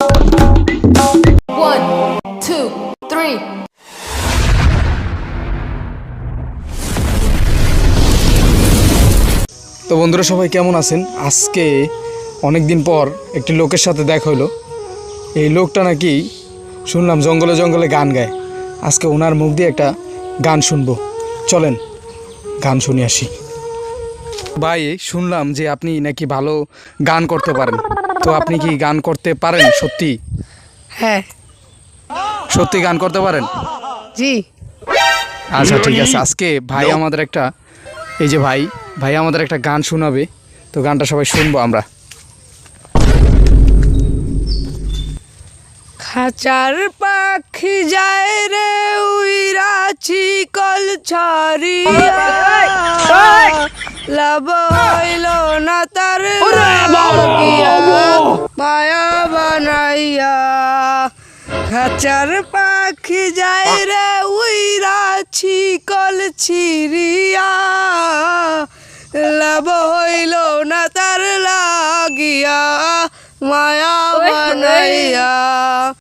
One, two, three. তো বন্ধুরা সবাই কেমন আছেন? আজকে অনেক দিন পর একটি লোকের সাথে দেখা হলো। এই লোকটা নাকি শুনলাম জঙ্গলে জঙ্গলে গান গায়। আজকে ওনার মুখ দিয়ে একটা গান শুনবো। চলেন গান শুনে আসি। ভাই শুনলাম যে আপনি নাকি ভালো গান করতে পারেন, তো আপনি কি গান করতে পারেন? সত্যি হ্যাঁ, সত্যি গান করতে পারেন? জি। আচ্ছা ঠিক আছে, আজকে ভাই আমাদের একটা এই যে ভাই আমাদের একটা গান শোনাবে, তো গানটা সবাই শুনবো আমরা। খাঁচার পাখি যায় রে উইরা চিকল ছাড়িয়া, লাভ হইল না তার লাগিয়া, মায়া বানাইয়া। খাঁচার পাখি যায় রে উইরা চিকল ছিড়িয়া, লাভ হইল না তার লাগিয়া, মায়া বানাইয়া।